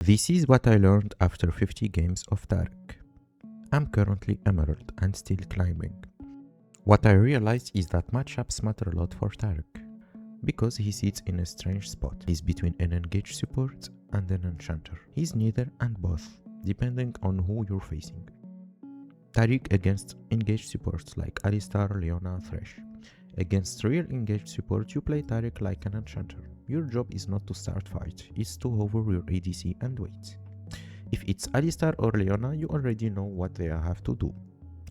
This is what I learned after 50 games of Taric. I'm currently Emerald and still climbing. What I realized is that matchups matter a lot for Taric, because he sits in a strange spot. He's between an engaged support and an enchanter. He's neither and both, depending on who you're facing. Taric against engaged supports like Alistar, Leona, Thresh. Against real engaged support, you play Taric like an enchanter. Your job is not to start fight, it's to hover your ADC and wait. If it's Alistar or Leona, you already know what they have to do.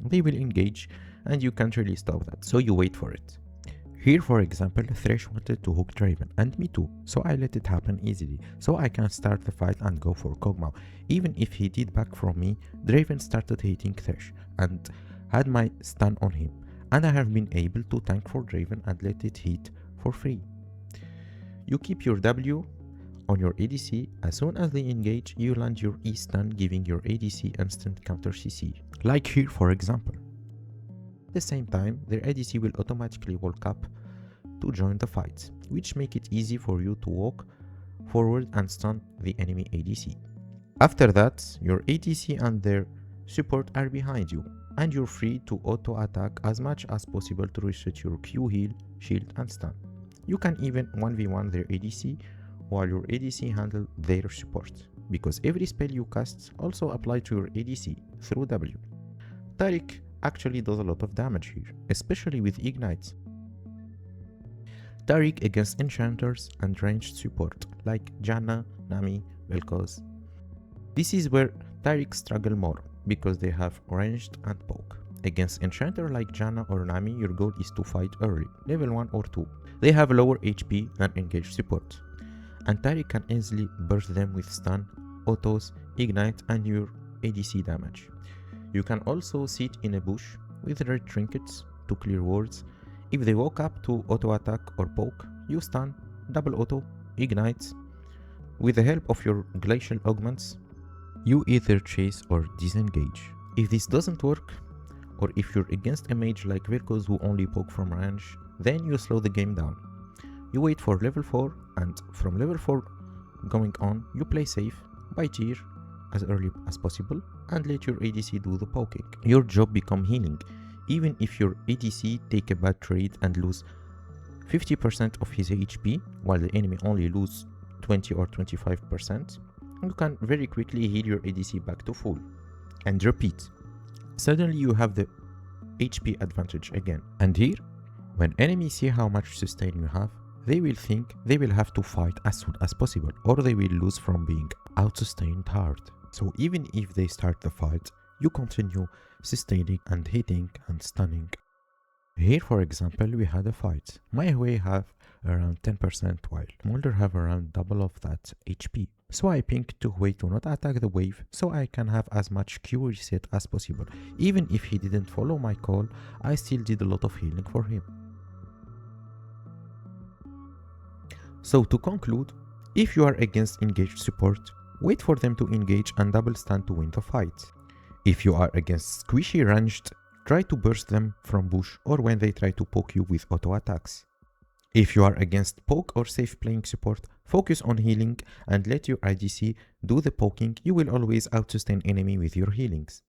They will engage and you can't really stop that, so you wait for it. Here, for example, Thresh wanted to hook Draven, and me too, so I let it happen easily, so I can start the fight and go for Kog'Maw. Even if he did back from me, Draven started hating Thresh, and had my stun on him, and I have been able to tank for Draven and let it hit for free. You keep your W on your ADC, as soon as they engage, you land your E stun, giving your ADC instant counter CC, like here for example. At the same time, their ADC will automatically walk up to join the fight, which make it easy for you to walk forward and stun the enemy ADC. After that, your ADC and their support are behind you, and you're free to auto-attack as much as possible to reset your Q heal, shield and stun. You can even 1v1 their ADC while your ADC handle their support, because every spell you cast also apply to your ADC through W. Taric actually does a lot of damage here, especially with Ignite. Taric against enchanters and ranged support like Janna, Nami, Vel'Koz. This is where Taric struggle more, because they have ranged and poke. Against enchanter like Janna or Nami, your goal is to fight early, level 1 or 2. They have lower HP than engaged support, and Taric can easily burst them with stun, autos, ignite and your ADC damage. You can also sit in a bush with red trinkets to clear wards. If they walk up to auto attack or poke, you stun, double auto, ignite. With the help of your glacial augments, you either chase or disengage. If this doesn't work, or if you're against a mage like Vel'Koz who only poke from range, then you slow the game down. You wait for level 4, and from level 4 going on, you play safe, buy tier as early as possible, and let your ADC do the poking. Your job become healing. Even if your ADC take a bad trade and lose 50% of his HP, while the enemy only lose 20 or 25%, you can very quickly heal your ADC back to full. And repeat. Suddenly you have the HP advantage again. And here, when enemies see how much sustain you have, they will think they will have to fight as soon as possible, or they will lose from being out-sustained hard. So even if they start the fight, you continue sustaining and hitting and stunning. Here for example, we had a fight. My way have around 10% while Molder have around double of that HP. So I pinged to Hui to not attack the wave, so I can have as much Q reset as possible. Even if he didn't follow my call, I still did a lot of healing for him. So to conclude, if you are against engaged support, wait for them to engage and double stun to win the fight. If you are against squishy ranged, try to burst them from bush or when they try to poke you with auto attacks. If you are against poke or safe playing support, focus on healing and let your IDC do the poking. You will always out-sustain enemy with your healings.